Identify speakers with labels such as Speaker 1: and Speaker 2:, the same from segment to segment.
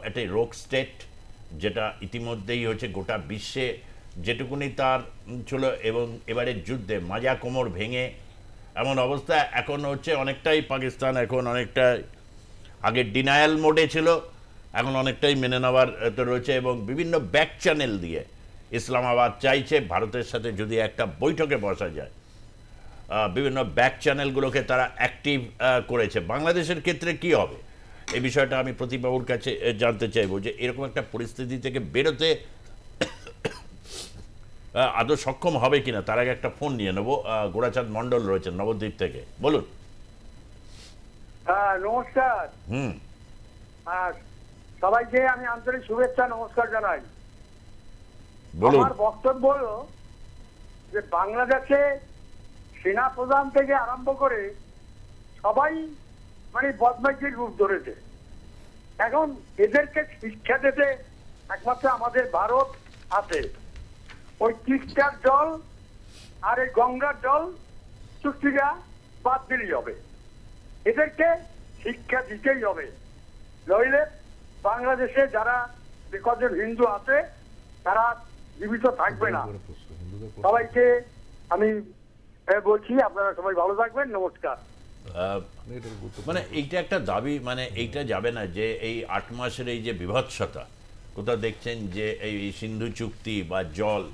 Speaker 1: একটা রোগ স্টেট, যেটা ইতিমধ্যেই হচ্ছে গোটা বিশ্বে যেটুকুনি তার ছিল, এবং এবারের যুদ্ধে মাজা কোমর ভেঙে এমন অবস্থা এখন হচ্ছে অনেকটাই পাকিস্তান এখন অনেকটা আগে ডিনায়াল মোডে ছিল, এখন অনেকটাই মেনে নেওয়ার তো রয়েছে, এবং বিভিন্ন ব্যাক চ্যানেল দিয়ে ইসলামাবাদ চাইছে ভারতের সাথে যদি একটা বৈঠকে বসা যায়। বিভিন্ন ব্যাক চ্যানেলগুলোকে তারা অ্যাক্টিভ করেছে। বাংলাদেশের ক্ষেত্রে কি হবে এই বিষয়টা আমি প্রতিবাবুর কাছে জানতে চাইবো, যে এরকম একটা পরিস্থিতি থেকে বেরোতে আদৌ সক্ষম হবে কিনা। তার আগে একটা ফোন নিয়ে নেবো। গোরাচাঁদ মন্ডল রয়েছেন নবদ্বীপ থেকে, বলুন।
Speaker 2: হ্যাঁ, নমস্কার। সবাইকে আমি আন্তরিক শুভেচ্ছা নমস্কার জানাই। আমার বক্তব্য হলো যে বাংলাদেশে সেনা প্রধান থেকে আরম্ভ করে সবাই মানে বদমাইশির রূপ ধরেছে। এখন এদেরকে শিক্ষা দিতে একমাত্র আমাদের ভারত আছে। ওই তিস্তার জল আর এই গঙ্গার জল চুক্তিটা বাদ দিলেই হবে, এদেরকে শিক্ষা দিতেই হবে। নইলে বাংলাদেশে যারা কজন হিন্দু আছে তারা জীবিত থাকবে না। সবাইকে আমি বলছি আপনারা সবাই ভালো থাকবেন, নমস্কার।
Speaker 1: মানে এইটা একটা দাবি, মানে এইটা যাবে না যে এই ৮ মাসের এই যে বিভৎসতা, কোথাও দেখছেন যে এই সিন্ধু চুক্তি বা জল,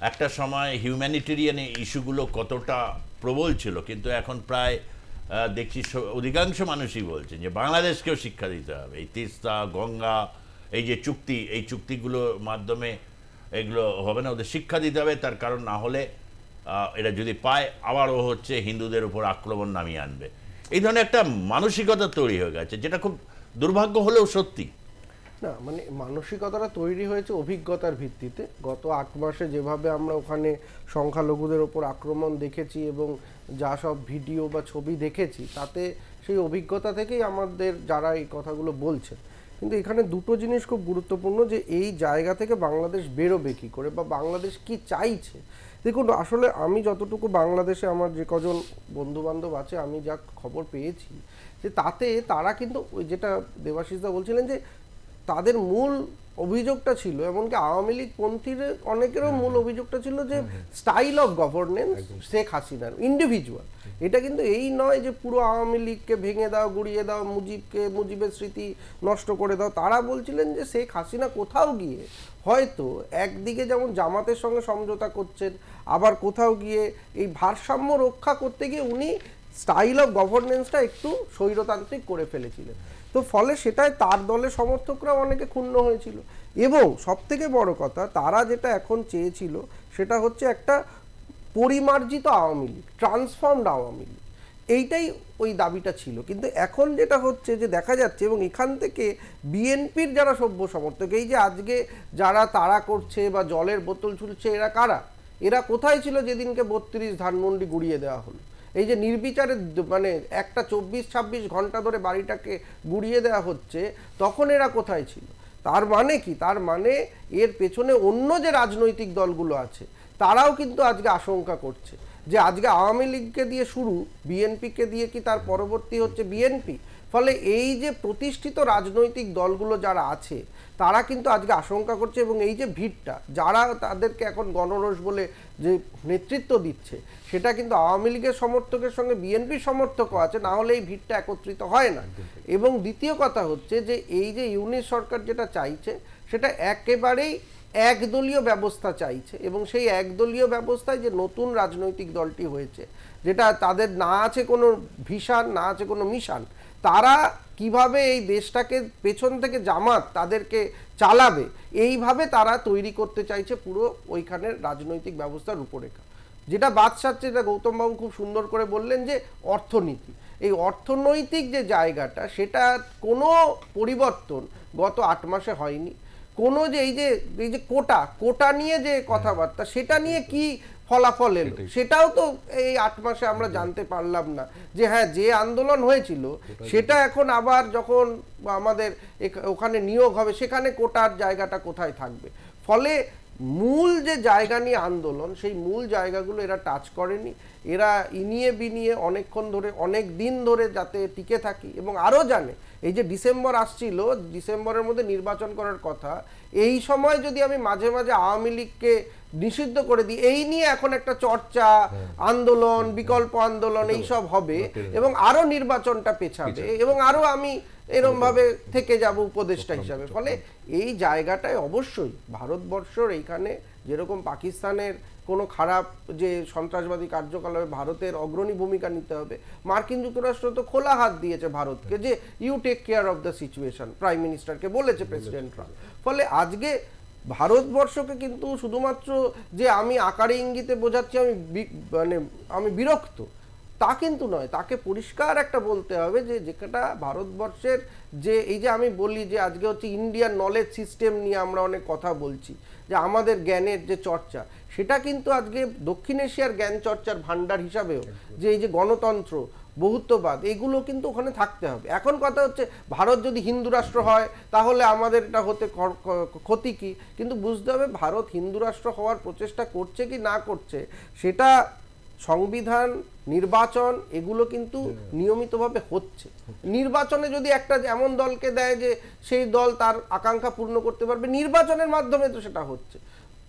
Speaker 1: একটা সময় হিউম্যানিটেরিয়ান ইস্যুগুলো কতটা প্রবল ছিল, কিন্তু এখন প্রায় দেখছি অধিকাংশ মানুষই বলছেন যে বাংলাদেশকেও শিক্ষা দিতে হবে। এই তিস্তা গঙ্গা এই যে চুক্তি, এই চুক্তিগুলোর মাধ্যমে এগুলো হবে না, ওদের শিক্ষা দিতে হবে। তার কারণ না হলে এটা যদি পায় আবারও হচ্ছে হিন্দুদের উপর আক্রমণ নামিয়ে আনবে। এই ধরনের একটা মানসিকতা তৈরি হয়ে গেছে, যেটা খুব দুর্ভাগ্য হলেও সত্যি।
Speaker 3: না মানে মানসিকতাটা তৈরি হয়েছে অভিজ্ঞতার ভিত্তিতে। গত ৮ মাসে যেভাবে আমরা ওখানে সংখ্যালঘুদের ওপর আক্রমণ দেখেছি এবং যা সব ভিডিও বা ছবি দেখেছি, তাতে সেই অভিজ্ঞতা থেকেই আমাদের যারা এই কথাগুলো বলছে। কিন্তু এখানে দুটো জিনিস খুব গুরুত্বপূর্ণ, যে এই জায়গা থেকে বাংলাদেশ বেরোবে কী করে বা বাংলাদেশ কি চাইছে। দেখুন, আসলে আমি যতটুকু বাংলাদেশে আমার যে কজন বন্ধুবান্ধব আছে আমি যা খবর পেয়েছি, যে তাতে তারা কিন্তু ওই যেটা দেবাশিসদা বলছিলেন, যে তাদের মূল অভিযোগটা ছিল, এমনকি আওয়ামী লীগ পন্থীর অনেকেরও মূল অভিযোগটা ছিল যে স্টাইল অফ গভর্নেন্স শেখ হাসিনার ইন্ডিভিজুয়াল। এটা কিন্তু এই নয় যে পুরো আওয়ামী লীগকে ভেঙে দাও, গুড়িয়ে দাও, মুজিবের স্মৃতি নষ্ট করে দাও। তারা বলছিলেন যে শেখ হাসিনা কোথাও গিয়ে হয়তো একদিকে যেমন জামাতের সঙ্গে সমঝোতা করছেন, আবার কোথাও গিয়ে এই ভারসাম্য রক্ষা করতে গিয়ে উনি স্টাইল অফ গভর্নেন্সটা একটু স্বৈরতান্ত্রিক করে ফেলেছিলেন। তো ফলে সেটাই তার দলের সমর্থকরাও অনেকে ক্ষুণ্ণ হয়েছিল। এবং সবথেকে বড় কথা, তারা যেটা এখন চেয়েছিল সেটা হচ্ছে একটা পরিমার্জিত আওয়ামী লীগ, ট্রান্সফর্মড আওয়ামী লীগ। এইটাই ওই দাবিটা ছিল। কিন্তু এখন যেটা হচ্ছে যে দেখা যাচ্ছে, এবং এখান থেকে বিএনপির যারা সভ্য সমর্থক, এই যে আজকে যারা তাড়া করছে বা জলের বোতল ছুলছে, এরা কারা? এরা কোথায় ছিল যেদিনকে ৩২ ধানমন্ডি গুড়িয়ে দেওয়া হলো? এই যে নির্বিচারে মানে একটা ২৪-২৬ ঘন্টা ধরে বাড়িটাকে গুড়িয়ে দেওয়া হচ্ছে, তখন এরা কোথায় ছিল? তার মানে কি? তার মানে এর পেছনে অন্য যে রাজনৈতিক দলগুলো আছে তারাও কিন্তু আজকে আশঙ্কা করছে যে আজকে আওয়ামী লীগকে দিয়ে শুরু, বিএনপিকে দিয়ে কি তার পরবর্তী হচ্ছে বিএনপি। ফলে এই যে প্রতিষ্ঠিত রাজনৈতিক দলগুলো যারা আছে তারা কিন্তু আজকে আশঙ্কা করছে, এবং এই যে ভিড়টা যারা তাদেরকে এখন গণরোষ বলে যে নেতৃত্ব দিচ্ছে, সেটা কিন্তু আওয়ামী লীগের সমর্থকের সঙ্গে বিএনপির সমর্থকও আছে, না হলে এই ভিড়টা একত্রিত হয় না। এবং দ্বিতীয় কথা হচ্ছে যে এই যে ইউনিট সরকার যেটা চাইছে সেটা একেবারেই একদলীয় ব্যবস্থা চাইছে, এবং সেই একদলীয় ব্যবস্থায় যে নতুন রাজনৈতিক দলটি হয়েছে, যেটা তাদের না আছে কোনো ভিশন, না আছে কোনো মিশন, তারা কিভাবে এই দেশটাকে পেছন থেকে জামাত তাদেরকে চালাবে, এইভাবে তারা তৈরি করতে চাইছে পুরো ওইখানের রাজনৈতিক ব্যবস্থার রূপরেখা। যেটা বাদ সাধছে, যেটা গৌতমবাবু খুব সুন্দর করে বললেন, যে অর্থনীতি, এই অর্থনৈতিক যে জায়গাটা, সেটা কোনো পরিবর্তন গত ৮ মাসে হয়নি। কোনো যে এই যে কোটা নিয়ে যে কথাবার্তা, সেটা নিয়ে কি ফলাফল এলো সেটাও তো এই ৮ মাসে আমরা জানতে পারলাম না। যে হ্যাঁ, যে আন্দোলন হয়েছিল সেটা এখন আবার যখন আমাদের ওখানে নিয়োগ হবে, সেখানে কোটার জায়গাটা কোথায় থাকবে। ফলে মূল যে জায়গা নিয়ে আন্দোলন, সেই মূল জায়গাগুলো এরা টাচ করেনি। এরা ইনিয়ে বিনিয়ে অনেকক্ষণ ধরে অনেক দিন ধরে যাতে টিকে থাকি, এবং আরও জানে এই যে ডিসেম্বর আসছিল, ডিসেম্বরের মধ্যে নির্বাচন করার কথা, এই সময় যদি আমি মাঝে মাঝে আওয়ামী লীগকে নিষিদ্ধ করে দিই, এই নিয়ে এখন একটা চর্চা, আন্দোলন, বিকল্প আন্দোলন এইসব হবে এবং আরো নির্বাচনটা পেছাবে এবং আরো আমি এরকম ভাবে থেকে যাব উপদেষ্টা হিসাবে। ফলে এই জায়গাটায় অবশ্যই ভারতবর্ষর এইখানে যেরকম পাকিস্তানের কোনো খারাপ যে সন্ত্রাসবাদী কার্যকলাপে ভারতের অগ্রণী ভূমিকা নিতে হবে, মার্কিন যুক্তরাষ্ট্র তো খোলা হাত দিয়েছে ভারতকে যে you take care of the situation, prime মিনিস্টারকে বলেছে প্রেসিডেন্ট ট্রাম্প। ফলে আজকে ভারতবর্ষকে কিন্তু শুধুমাত্র যে আমি আকারে ইঙ্গিতে বোঝাচ্ছি আমি বিরক্ত তা কিন্তু নয়, তাকে পরিষ্কার একটা বলতে হবে যে যেটা ভারতবর্ষের যে এই যে আমি বলি যে আজকে হচ্ছে ইন্ডিয়ান নলেজ সিস্টেম নিয়ে আমরা অনেক কথা বলছি, যে আমাদের জ্ঞানের যে চর্চা সেটা কিন্তু আজকে দক্ষিণ এশিয়ার জ্ঞান চর্চার ভান্ডার হিসাবেও যে এই যে গণতন্ত্র, বহুত্ববাদ, এগুলো কিন্তু ওখানে থাকতে হবে। এখন কথা হচ্ছে ভারত যদি হিন্দু রাষ্ট্র হয় তাহলে আমাদের এটা হতে ক্ষতি কি, কিন্তু বুঝতে হবে ভারত হিন্দু রাষ্ট্র হওয়ার প্রচেষ্টা করছে কি না করছে সেটা সংবিধান, নির্বাচন এগুলো কিন্তু নিয়মিতভাবে হচ্ছে। নির্বাচনে যদি একটা এমন দলকে দেয় যে সেই দল তার আকাঙ্ক্ষা পূর্ণ করতে পারবে, নির্বাচনের মাধ্যমে তো সেটা হচ্ছে।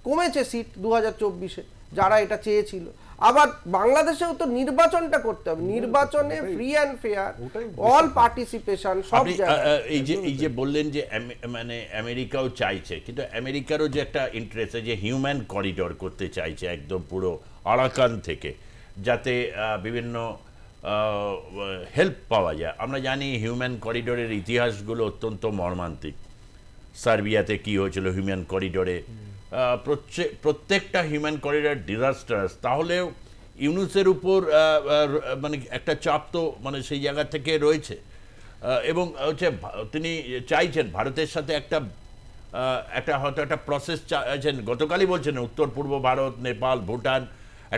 Speaker 3: কমেছে সিট 2024-এ যারা এটা চেয়েছিল। আবার বাংলাদেশেও তো নির্বাচনটা করতে হবে, নির্বাচনে free and fair, all participation সব জায়গায়।
Speaker 1: এই যে বললেন যে মানে আমেরিকাও চাইছে, কিন্তু আমেরিকারও যে একটা ইন্টারেস্ট যে হিউম্যান করিডর করতে চাইছে একদম পুরো আরাকান থেকে, যাতে বিভিন্ন হেল্প পাওয়া যায়। আমরা জানি হিউম্যান করিডোরের ইতিহাসগুলো অত্যন্ত মর্মান্তিক। সার্বিয়াতে কি হয়েছিল হিউম্যান করিডোরে, প্রত্যেকটা হিউম্যান করিডর ডিজাস্টার্স। তাহলেও ইউনুসের উপর মানে একটা চাপ তো মানে সেই জায়গা থেকে রয়েছে, এবং হচ্ছে তিনি চাইছেন ভারতের সাথে একটা হয়তো একটা প্রসেস চাইছেন। গতকালই বলছেন উত্তর পূর্ব ভারত, নেপাল, ভুটান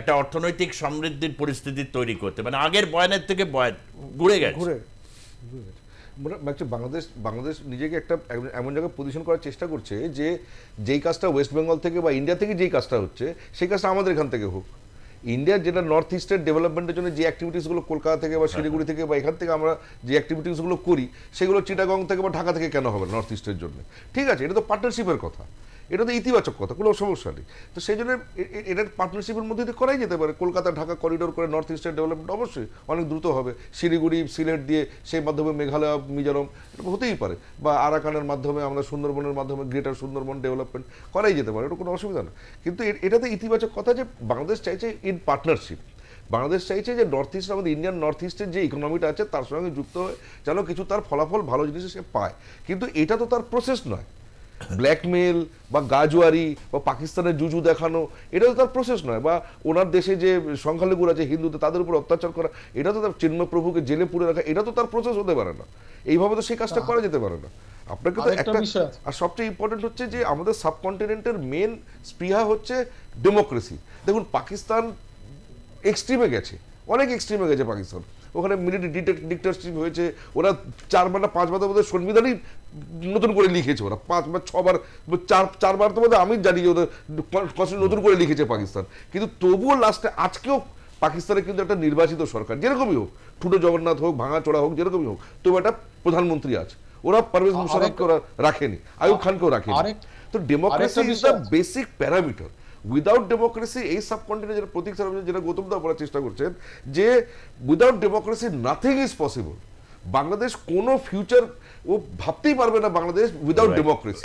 Speaker 1: একটা অর্থনৈতিক সমৃদ্ধির পরিস্থিতি তৈরি করতে, মানে আগের বয়ানের থেকে বয়ান ঘুরে গেছে।
Speaker 4: বাংলাদেশ নিজেকে একটা এমন জায়গায় পজিশন করার চেষ্টা করছে যে যেই কাজটা ওয়েস্ট বেঙ্গল থেকে বা ইন্ডিয়া থেকে যেই কাজটা হচ্ছে সেই কাজটা আমাদের এখান থেকে হোক। ইন্ডিয়ার যেটা নর্থ ইস্টের ডেভেলপমেন্টের জন্য যে অ্যাক্টিভিটিসগুলো কলকাতা থেকে বা শিলিগুড়ি থেকে বা এখান থেকে আমরা যে অ্যাক্টিভিটিসগুলো করি সেগুলো চিটাগং থেকে বা ঢাকা থেকে কেন হবে নর্থ ইস্টের জন্য? ঠিক আছে, এটা তো পার্টনারশিপের কথা, এটা তো ইতিবাচক কথা, কোনো সমস্যা নেই। তো সেই জন্য এটার পার্টনারশিপের মধ্যে দিয়ে করাই যেতে পারে। কলকাতা ঢাকা করিডোর করে নর্থ ইস্টের ডেভেলপমেন্ট অবশ্যই অনেক দ্রুত হবে। শিলিগুড়ি সিলেট দিয়ে সেই মাধ্যমে মেঘালয়, মিজোরাম এটা হতেই পারে, বা আরাকানের মাধ্যমে আমরা সুন্দরবনের মাধ্যমে গ্রেটার সুন্দরবন ডেভেলপমেন্ট করাই যেতে পারে, এটা কোনো অসুবিধা না। কিন্তু এটাতে ইতিবাচক কথা যে বাংলাদেশ চাইছে ইন পার্টনারশিপ। বাংলাদেশ চাইছে যে নর্থ ইস্ট, আমাদের ইন্ডিয়ান নর্থ ইস্টের যে ইকোনমিটা আছে তার সঙ্গে যুক্ত হয়ে যেন কিছু তার ফলাফল ভালো জিনিস সে পায়। কিন্তু এটা তো তার প্রসেস নয়। ব্ল্যাকমেল বা গাজুয়ারি বা পাকিস্তানের জুজু দেখানো এটা তো তার প্রসেস নয়, বা ওনার দেশে যে সংখ্যালঘুরা আছে হিন্দুদের তাদের উপর অত্যাচার করা এটা তো তার চিন্ময় প্রভুকে জেলে পুরে রাখা এটা তো তার প্রসেস হতে পারে না। এইভাবে তো সেই কাজটা করা যেতে পারে না। আপনাকে তো একটা, আর সবচেয়ে ইম্পর্টেন্ট হচ্ছে যে আমাদের সাবকন্টিনেন্টের মেন স্পৃহা হচ্ছে ডেমোক্রেসি। দেখুন পাকিস্তান এক্সট্রিমে গেছে, অনেক এক্সট্রিমে গেছে পাকিস্তান। ওখানে মিলিটারি ডিক্টেটরশিপ হয়েছে, ওরা 4 বার না 5 বার বোধহয় সংবিধানই নতুন করে লিখেছে, ওরা 5 বা 6 বার 4 বার তো বোধহয় আমি জানি যে ওদের নতুন করে লিখেছে পাকিস্তান। কিন্তু তবুও লাস্টে আজকেও পাকিস্তানে কিন্তু একটা নির্বাচিত সরকার, যেরকমই হোক, ঠুটো জগন্নাথ হোক, ভাঙাচোরা হোক, যেরকমই হোক, তবু একটা প্রধানমন্ত্রী আছে। ওরা পারভেজ মুশারফকে ওরা রাখেনি, আইয়ুব খানকেও রাখেনি। তো democracy is the basic parameter. Without democracy এই সাবকন্টিনেন্ট যেটা প্রতীক স্যার যেটা গৌতম দা বলার চেষ্টা করছেন যে without democracy nothing is possible. Bangladesh কোনো ফিউচার ও ভাবতেই পারবে না বাংলাদেশ উইদাউট ডেমোক্রেসি।